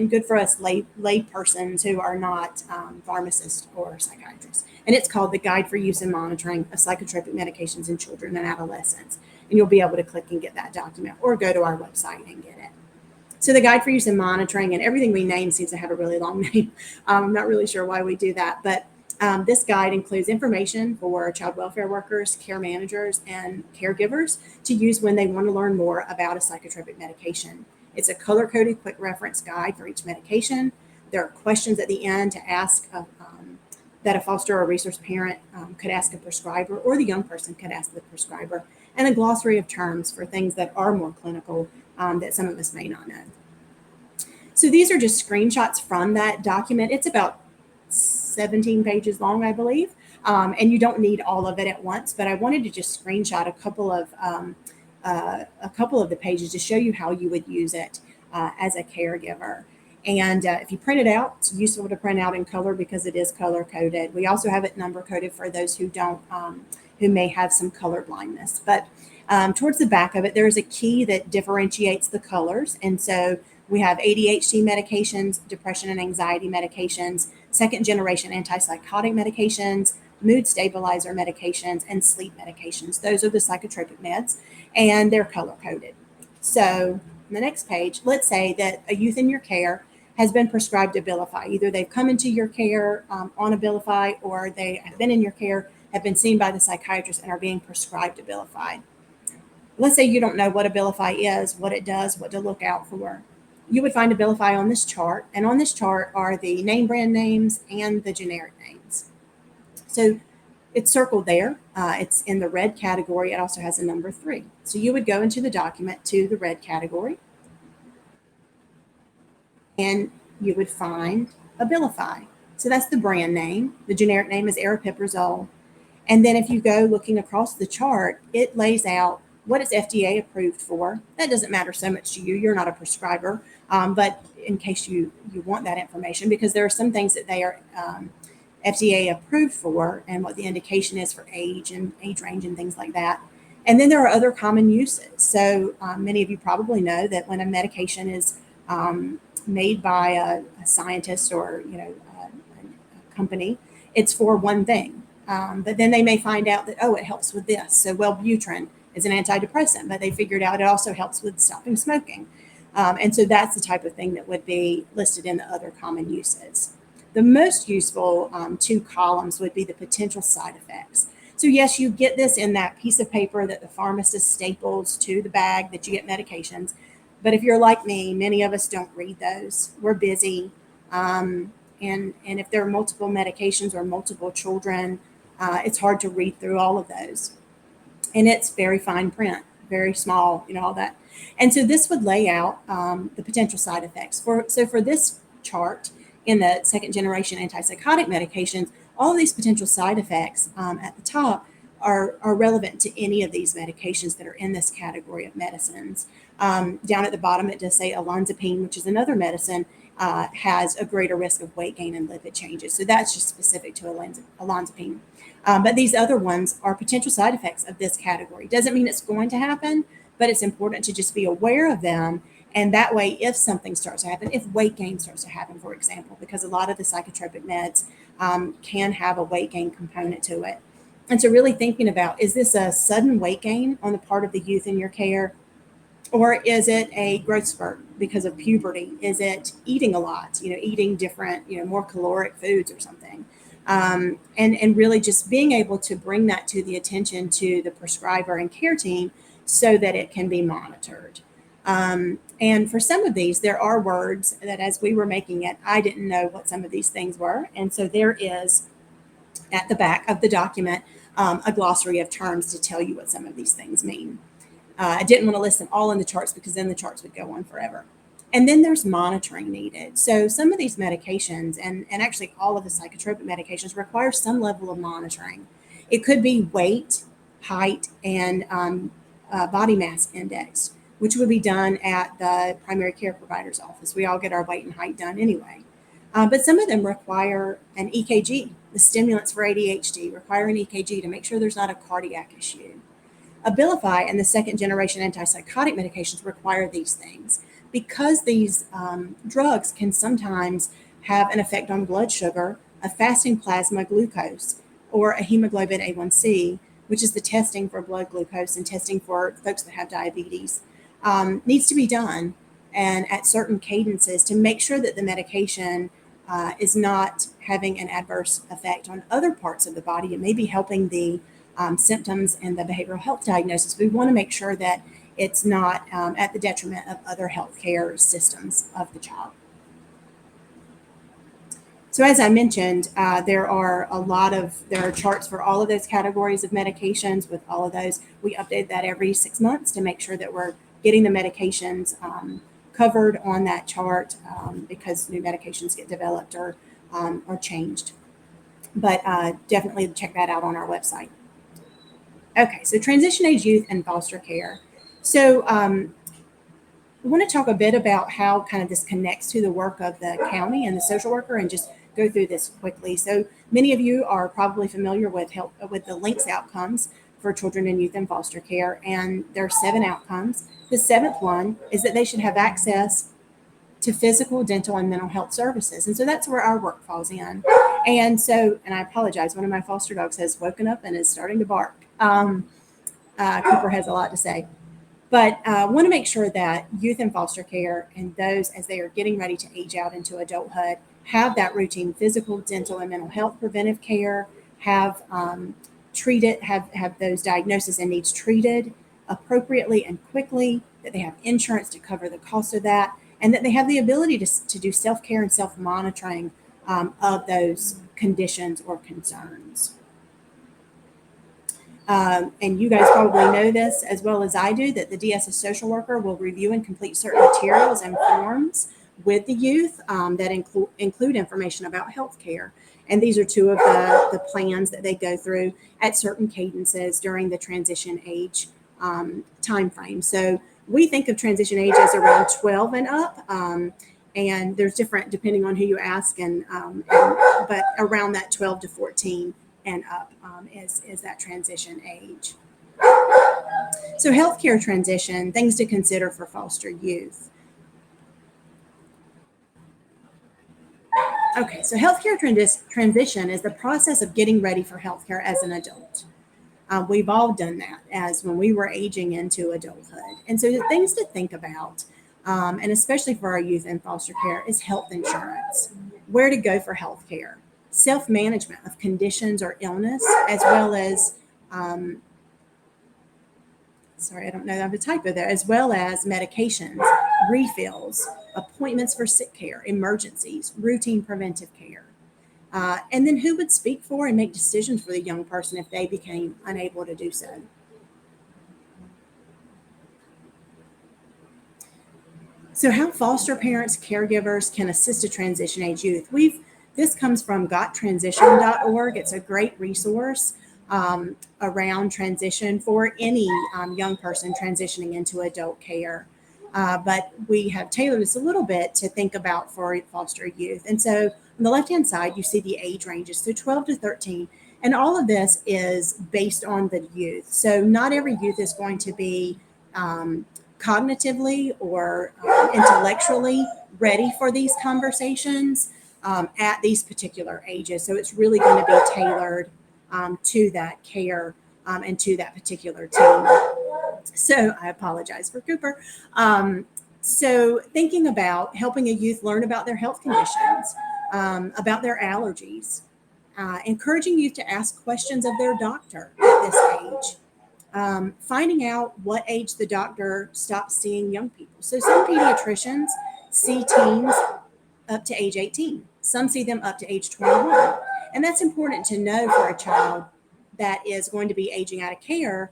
good for us lay persons who are not pharmacists or psychiatrists. And it's called the Guide for Use and Monitoring of Psychotropic Medications in Children and Adolescents. And you'll be able to click and get that document or go to our website and get it. So the Guide for Use and Monitoring, and everything we name seems to have a really long name. I'm not really sure why we do that, but this guide includes information for child welfare workers, care managers, and caregivers to use when they want to learn more about a psychotropic medication. It's a color-coded quick reference guide for each medication. There are questions at the end to ask that a foster or resource parent could ask a prescriber, or the young person could ask the prescriber, and a glossary of terms for things that are more clinical that some of us may not know. So these are just screenshots from that document. It's about 17 pages long, I believe, and you don't need all of it at once, but I wanted to just screenshot a couple of the pages to show you how you would use it as a caregiver. And if you print it out, it's useful to print out in color because it is color coded. We also have it number coded for those who don't, who may have some color blindness. But towards the back of it, there is a key that differentiates the colors. And so we have ADHD medications, depression and anxiety medications, second generation antipsychotic medications, mood stabilizer medications, and sleep medications. Those are the psychotropic meds, and they're color coded. So, on the next page, let's say that a youth in your care has been prescribed Abilify. Either they've come into your care on Abilify, or they have been in your care, have been seen by the psychiatrist, and are being prescribed Abilify. Let's say you don't know what Abilify is, what it does, what to look out for. You would find Abilify on this chart, and on this chart are the name brand names and the generic names. So it's circled there. It's in the red category. It also has a number 3. So you would go into the document to the red category, and you would find Abilify. So that's the brand name. The generic name is aripiprazole. And then if you go looking across the chart, it lays out what it's FDA approved for. That doesn't matter so much to you. You're not a prescriber, but in case you want that information, because there are some things that they are FDA approved for, and what the indication is for age and age range and things like that. And then there are other common uses. So many of you probably know that when a medication is made by a scientist or a company, it's for one thing. But then they may find out that, it helps with this. So Wellbutrin is an antidepressant, but they figured out it also helps with stopping smoking. And so that's the type of thing that would be listed in the other common uses. The most useful 2 columns would be the potential side effects. So yes, you get this in that piece of paper that the pharmacist staples to the bag that you get medications. But if you're like me, many of us don't read those. We're busy. And if there are multiple medications or multiple children, it's hard to read through all of those. And it's very fine print, very small, all that. And so this would lay out the potential side effects. So for this chart in the second generation antipsychotic medications, all of these potential side effects at the top are relevant to any of these medications that are in this category of medicines. Down at the bottom, it does say olanzapine, which is another medicine, has a greater risk of weight gain and lipid changes. So that's just specific to olanzapine. But these other ones are potential side effects of this category. Doesn't mean it's going to happen, but it's important to just be aware of them. And that way, if something starts to happen, if weight gain starts to happen, for example, because a lot of the psychotropic meds can have a weight gain component to it. And so really thinking about, is this a sudden weight gain on the part of the youth in your care? Or is it a growth spurt because of puberty? Is it eating a lot, eating different, more caloric foods or something? And really just being able to bring that to the attention to the prescriber and care team so that it can be monitored. And for some of these, there are words that as we were making it, I didn't know what some of these things were. And so there is at the back of the document a glossary of terms to tell you what some of these things mean. I didn't want to list them all in the charts because then the charts would go on forever. And then there's monitoring needed. So some of these medications, and actually all of the psychotropic medications, require some level of monitoring. It could be weight, height, and body mass index, which would be done at the primary care provider's office. We all get our weight and height done anyway. But some of them require an EKG. The stimulants for ADHD require an EKG to make sure there's not a cardiac issue. Abilify and the second generation antipsychotic medications require these things because these drugs can sometimes have an effect on blood sugar, a fasting plasma glucose, or a hemoglobin A1C, which is the testing for blood glucose and testing for folks that have diabetes, needs to be done and at certain cadences to make sure that the medication is not having an adverse effect on other parts of the body. It may be helping the symptoms and the behavioral health diagnosis. We want to make sure that it's not at the detriment of other healthcare systems of the child. So as I mentioned, there are charts for all of those categories of medications with all of those. We update that every 6 months to make sure that we're getting the medications covered on that chart because new medications get developed or changed. But definitely check that out on our website. Okay, so transition age youth and foster care. So I want to talk a bit about how kind of this connects to the work of the county and the social worker and just go through this quickly. So many of you are probably familiar with the LINCS outcomes for children and youth in foster care, and there are 7 outcomes. The 7th one is that they should have access to physical, dental, and mental health services. And so that's where our work falls in. And so, and I apologize, one of my foster dogs has woken up and is starting to bark. Cooper has a lot to say. But want to make sure that youth in foster care and those as they are getting ready to age out into adulthood have that routine physical, dental, and mental health preventive care, have those diagnoses and needs treated appropriately and quickly, that they have insurance to cover the cost of that, and that they have the ability to do self-care and self-monitoring of those conditions or concerns. And you guys probably know this as well as I do, that the DSS social worker will review and complete certain materials and forms with the youth that include information about healthcare. And these are two of the plans that they go through at certain cadences during the transition age time frame. So we think of transition age as around 12 and up. And there's different depending on who you ask, but around that 12 to 14 and up is that transition age. So healthcare transition, things to consider for foster youth. Okay, so healthcare transition is the process of getting ready for healthcare as an adult. We've all done that as when we were aging into adulthood. And so the things to think about, and especially for our youth in foster care, is health insurance, where to go for healthcare, self-management of conditions or illness, as well as, sorry, I don't know, I have a typo there, as well as medications, refills, appointments for sick care, emergencies, routine preventive care. And then who would speak for and make decisions for the young person if they became unable to do so. So how foster parents, caregivers can assist a transition age youth. This comes from gottransition.org. It's a great resource around transition for any young person transitioning into adult care. But we have tailored this a little bit to think about for foster youth. And so on the left-hand side, you see the age ranges, so 12 to 13. And all of this is based on the youth. So not every youth is going to be cognitively or intellectually ready for these conversations at these particular ages. So it's really going to be tailored to that care and to that particular team. So I apologize for Cooper. So thinking about helping a youth learn about their health conditions, about their allergies, encouraging youth to ask questions of their doctor at this age, finding out what age the doctor stops seeing young people. So some pediatricians see teens up to age 18. Some see them up to age 21. And that's important to know for a child that is going to be aging out of care,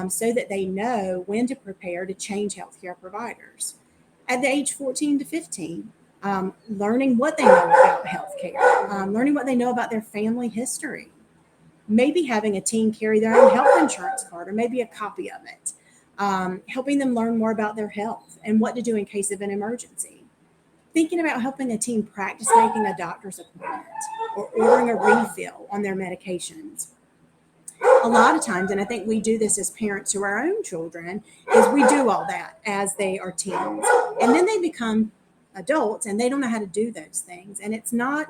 so that they know when to prepare to change healthcare providers. At the age 14 to 15, learning what they know about healthcare, learning what they know about their family history, maybe having a teen carry their own health insurance card or maybe a copy of it, helping them learn more about their health and what to do in case of an emergency. Thinking about helping a teen practice making a doctor's appointment or ordering a refill on their medications. A lot of times, and I think we do this as parents to our own children, is we do all that as they are teens. And then they become adults and they don't know how to do those things. And it's not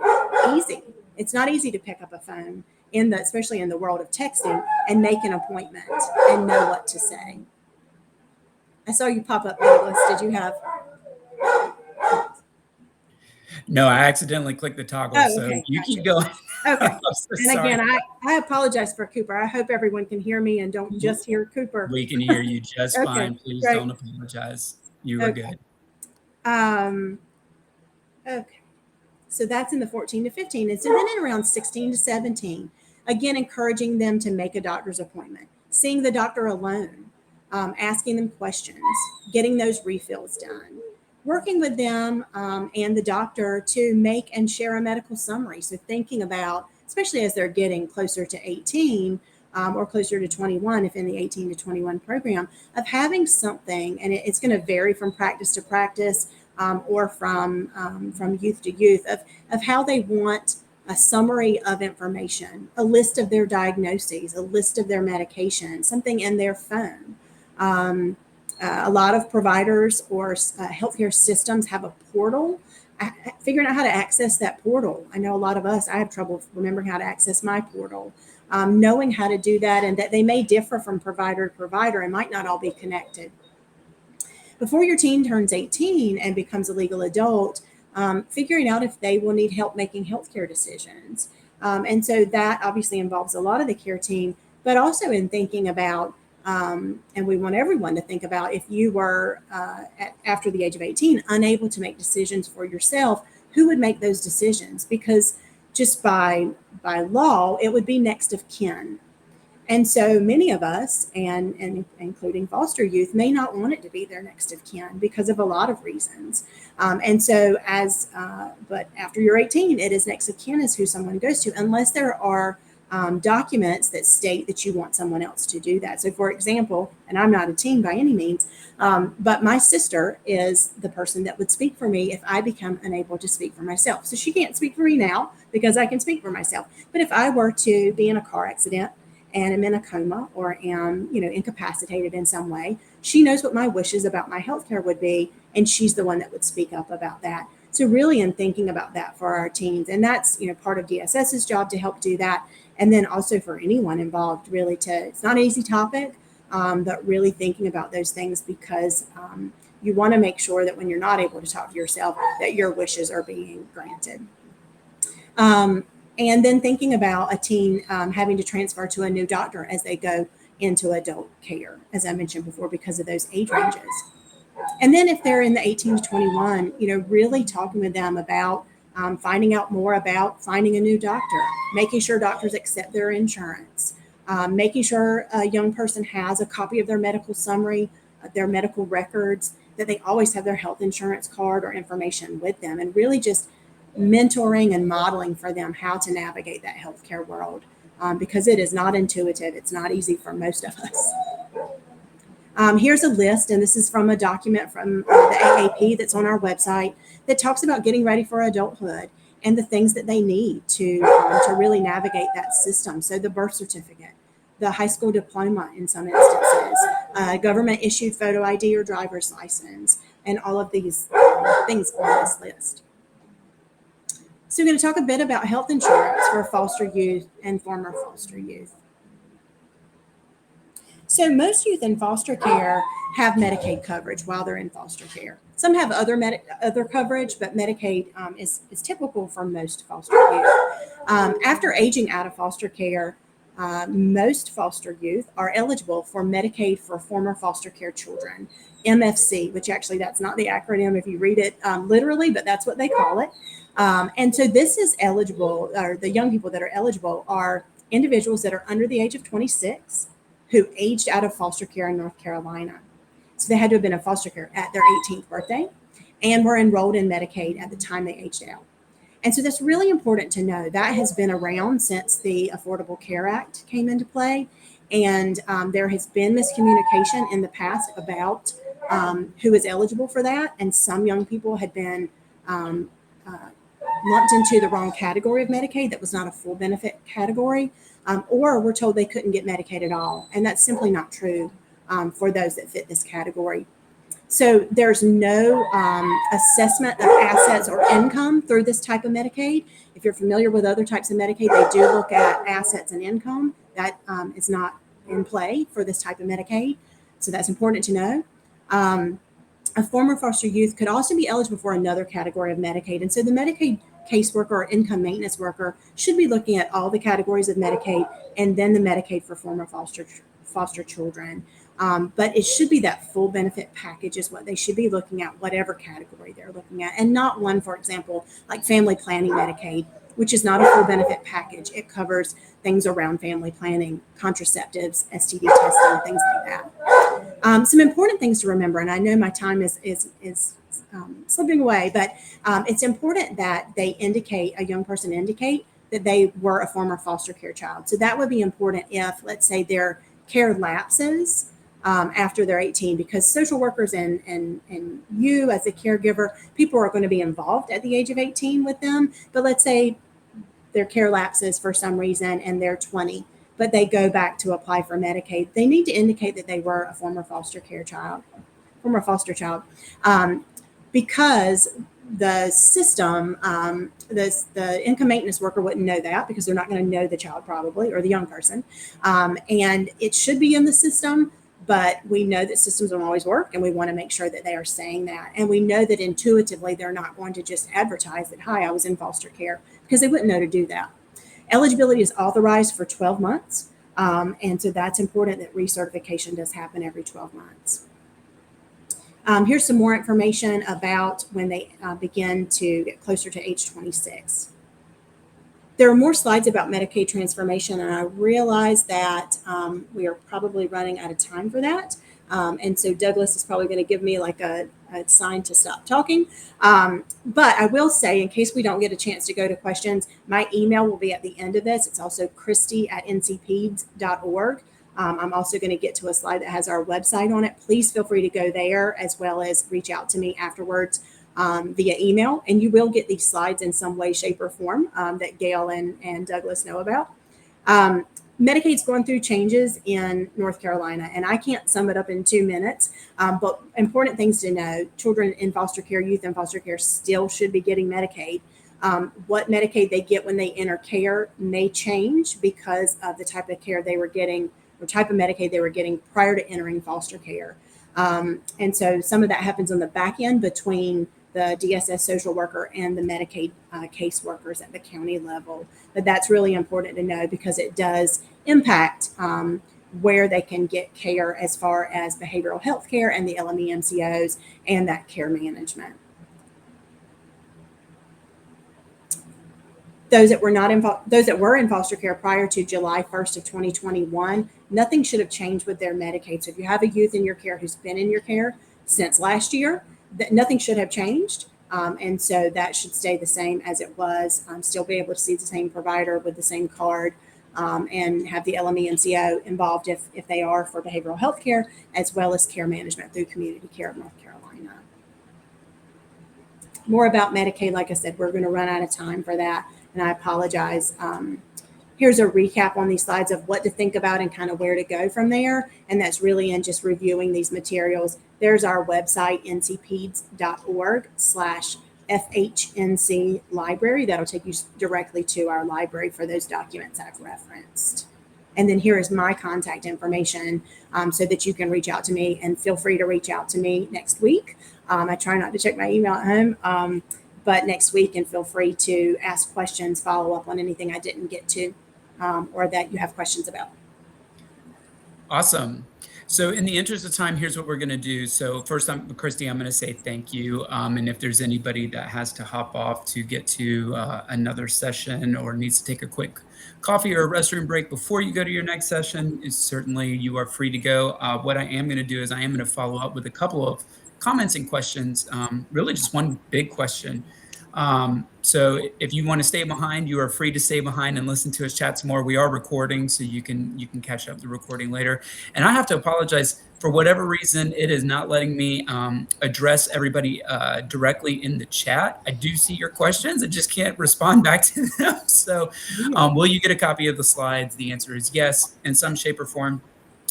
easy. It's not easy to pick up a phone, especially in the world of texting, and make an appointment and know what to say. I saw you pop up, Douglas. Did you have... No, I accidentally clicked the toggle, okay, so you gotcha. keep going. Okay. So and again, I apologize for Cooper. I hope everyone can hear me and don't just hear Cooper. We can hear you just Okay, fine. Please great. don't apologize. You are good. Okay. So that's in the 14 to 15. And so then in around 16 to 17, again, encouraging them to make a doctor's appointment, seeing the doctor alone, asking them questions, getting those refills done, working with them and the doctor to make and share a medical summary. So thinking about, especially as they're getting closer to 18 or closer to 21, if in the 18 to 21 program, of having something, and it's going to vary from practice to practice or from youth to youth, of how they want a summary of information, a list of their diagnoses, a list of their medications, something in their phone. A lot of providers or healthcare systems have a portal. Figuring out how to access that portal. I know a lot of us, I have trouble remembering how to access my portal. Knowing how to do that, and that they may differ from provider to provider and might not all be connected. Before your teen turns 18 and becomes a legal adult, figuring out if they will need help making healthcare decisions. And so that obviously involves a lot of the care team, but also in thinking about, and we want everyone to think about, if you were after the age of 18 unable to make decisions for yourself, who would make those decisions? Because just by law, it would be next of kin. And so many of us, and including foster youth, may not want it to be their next of kin because of a lot of reasons. And so but after you're 18, it is next of kin is who someone goes to, unless there are documents that state that you want someone else to do that. So for example, and I'm not a teen by any means, but my sister is the person that would speak for me if I become unable to speak for myself. So she can't speak for me now because I can speak for myself. But if I were to be in a car accident and am in a coma or am, incapacitated in some way, she knows what my wishes about my healthcare would be, and she's the one that would speak up about that. So really in thinking about that for our teens, and that's, part of DSS's job to help do that. And then also for anyone involved, really it's not an easy topic, but really thinking about those things because you want to make sure that when you're not able to talk to yourself, that your wishes are being granted. And then thinking about a teen having to transfer to a new doctor as they go into adult care, as I mentioned before, because of those age ranges. And then if they're in the 18 to 21, really talking with them about finding out more about finding a new doctor, making sure doctors accept their insurance, making sure a young person has a copy of their medical summary, their medical records, that they always have their health insurance card or information with them, and really just mentoring and modeling for them how to navigate that healthcare world because it is not intuitive. It's not easy for most of us. Here's a list, and this is from a document from the AAP that's on our website that talks about getting ready for adulthood and the things that they need to really navigate that system. So the birth certificate, the high school diploma in some instances, government issued photo ID or driver's license, and all of these things on this list. So we're going to talk a bit about health insurance for foster youth and former foster youth. So most youth in foster care have Medicaid coverage while they're in foster care. Some have other coverage, but Medicaid is typical for most foster youth. After aging out of foster care, most foster youth are eligible for Medicaid for former foster care children, MFC, which actually that's not the acronym if you read it literally, but that's what they call it. And so this is eligible, or the young people that are eligible are individuals that are under the age of 26 who aged out of foster care in North Carolina. So they had to have been in foster care at their 18th birthday and were enrolled in Medicaid at the time they aged out. And so that's really important to know. That has been around since the Affordable Care Act came into play. And there has been miscommunication in the past about who is eligible for that. And some young people had been lumped into the wrong category of Medicaid that was not a full benefit category, or were told they couldn't get Medicaid at all. And that's simply not true for those that fit this category. So there's no assessment of assets or income through this type of Medicaid. If you're familiar with other types of Medicaid, they do look at assets and income. That is not in play for this type of Medicaid. So that's important to know. A former foster youth could also be eligible for another category of Medicaid. And so the Medicaid caseworker or income maintenance worker should be looking at all the categories of Medicaid and then the Medicaid for former foster children. But it should be that full benefit package is what they should be looking at, whatever category they're looking at, and not one, for example, like family planning Medicaid, which is not a full benefit package. It covers things around family planning, contraceptives, STD testing, things like that. Some important things to remember, and I know my time is slipping away, but it's important that a young person indicate that they were a former foster care child. So that would be important if, let's say, their care lapses after they're 18, because social workers and you as a caregiver, people are going to be involved at the age of 18 with them. But let's say their care lapses for some reason and they're 20. but they go back to apply for Medicaid, they need to indicate that they were a former foster child, because the system, the income maintenance worker wouldn't know that because they're not going to know the child probably, or the young person. And it should be in the system, but we know that systems don't always work, and we want to make sure that they are saying that. And we know that intuitively they're not going to just advertise that, hi, I was in foster care, because they wouldn't know to do that. Eligibility is authorized for 12 months. And so that's important that recertification does happen every 12 months. Here's some more information about when they begin to get closer to age 26. There are more slides about Medicaid transformation, and I realize that we are probably running out of time for that. And so Douglas is probably going to give me like a sign to stop talking. But I will say, in case we don't get a chance to go to questions, my email will be at the end of this. It's also christy@ncpeds.org. I'm also going to get to a slide that has our website on it. Please feel free to go there, as well as reach out to me afterwards via email. And you will get these slides in some way, shape, or form that Gail and Douglas know about. Medicaid's going through changes in North Carolina, and I can't sum it up in 2 minutes, but important things to know: children in foster care, youth in foster care still should be getting Medicaid. What Medicaid they get when they enter care may change because of the type of care they were getting, or type of Medicaid they were getting prior to entering foster care. And so some of that happens on the back end between the DSS social worker and the Medicaid caseworkers at the county level. But that's really important to know, because it does impact where they can get care as far as behavioral health care and the LME MCOs and that care management. Those that were in foster care prior to July 1st of 2021, nothing should have changed with their Medicaid. So if you have a youth in your care who's been in your care since last year, nothing should have changed. And so that should stay the same as it was. Still be able to see the same provider with the same card, and have the LME MCO involved if they are for behavioral health care, as well as care management through Community Care of North Carolina. More about Medicaid, like I said, we're going to run out of time for that, and I apologize. Here's a recap on these slides of what to think about and kind of where to go from there. And that's really in just reviewing these materials. There's our website, ncpeds.org/FHNC library. That'll take you directly to our library for those documents I've referenced. And then here is my contact information so that you can reach out to me, and feel free to reach out to me next week. I try not to check my email at home, but next week, and feel free to ask questions, follow up on anything I didn't get to, or that you have questions about. Awesome. So in the interest of time, here's what we're going to do. So first, Christy, I'm going to say thank you. And if there's anybody that has to hop off to get to another session, or needs to take a quick coffee or a restroom break before you go to your next session, certainly you are free to go. What I am going to do is I am going to follow up with a couple of comments and questions, really just one big question. So if you want to stay behind, you are free to stay behind and listen to us chat some more. We are recording, so you can catch up the recording later. And I have to apologize, for whatever reason, it is not letting me address everybody directly in the chat. I do see your questions, I just can't respond back to them. So will you get a copy of the slides? The answer is yes, in some shape or form.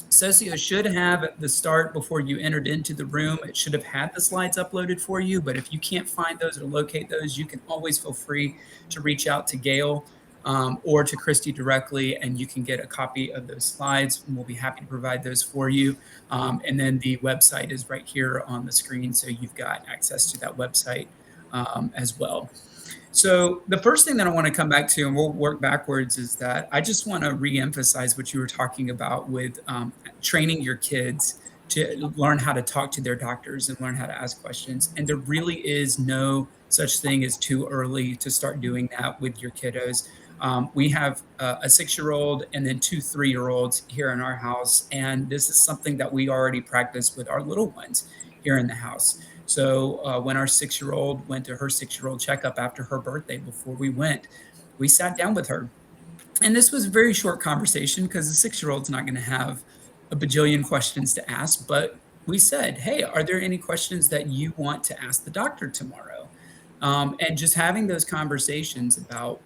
Socio should have at the start, before you entered into the room, it should have had the slides uploaded for you. But if you can't find those or locate those, you can always feel free to reach out to Gail or to Christy directly, and you can get a copy of those slides, and we'll be happy to provide those for you. And then the website is right here on the screen, so you've got access to that website as well. So the first thing that I want to come back to, and we'll work backwards, is that I just want to reemphasize what you were talking about with training your kids to learn how to talk to their doctors and learn how to ask questions. And there really is no such thing as too early to start doing that with your kiddos. We have a 6-year-old and then 2 3-year-olds here in our house. And this is something that we already practice with our little ones here in the house. So when our 6-year-old went to her 6-year-old checkup after her birthday, before we went, we sat down with her. And this was a very short conversation, because the 6-year-old's not going to have a bajillion questions to ask. But we said, hey, are there any questions that you want to ask the doctor tomorrow? And just having those conversations about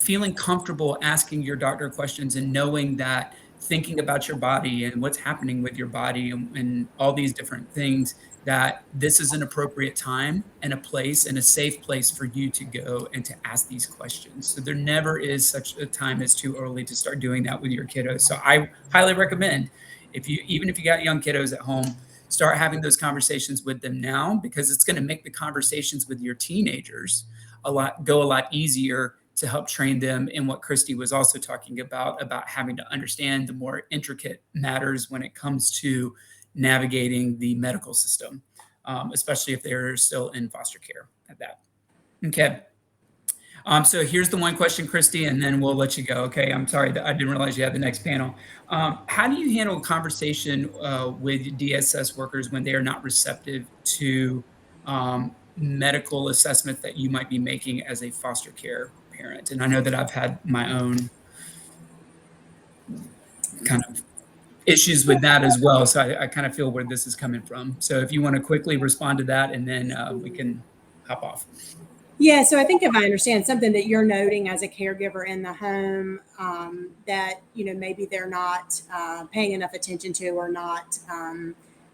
feeling comfortable asking your doctor questions and knowing that thinking about your body and what's happening with your body and all these different things, that this is an appropriate time and a place and a safe place for you to go and to ask these questions. So there never is such a time as too early to start doing that with your kiddos. So I highly recommend, even if you got young kiddos at home, start having those conversations with them now, because it's going to make the conversations with your teenagers go a lot easier to help train them in what Christy was also talking about having to understand the more intricate matters when it comes to navigating the medical system, especially if they're still in foster care at that. Okay. So here's the one question, Christy, and then we'll let you go. Okay. I'm sorry that I didn't realize you had the next panel. How do you handle conversation with DSS workers when they are not receptive to medical assessment that you might be making as a foster care parent? And I know that I've had my own kind of issues with that as well. So I kind of feel where this is coming from. So if you want to quickly respond to that, and then we can hop off. Yeah, so I think if I understand something that you're noting as a caregiver in the home, that, maybe they're not paying enough attention to, or not,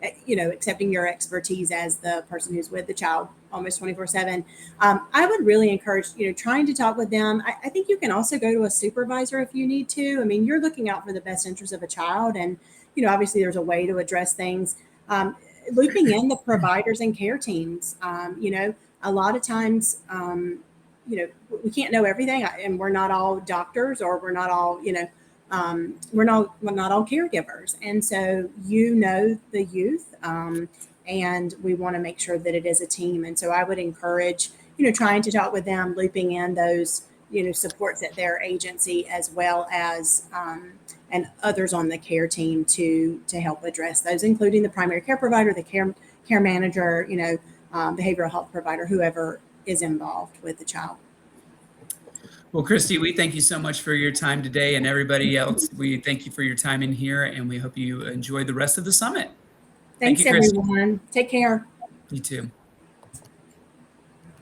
accepting your expertise as the person who's with the child almost 24/7. I would really encourage, trying to talk with them. I think you can also go to a supervisor if you need to. I mean, you're looking out for the best interest of a child, and, obviously there's a way to address things. Looping in the providers and care teams, a lot of times, we can't know everything, and we're not all doctors, or we're not all, we're not all caregivers. And so, the youth, and we want to make sure that it is a team. And so I would encourage, trying to talk with them, looping in those, supports at their agency, as well as, and others on the care team to help address those, including the primary care provider, the care manager, behavioral health provider, whoever is involved with the child. Well, Christy, we thank you so much for your time today, and everybody else, we thank you for your time in here, and we hope you enjoy the rest of the summit. Thanks, Thank you, Christy. everyone. Take care. You too.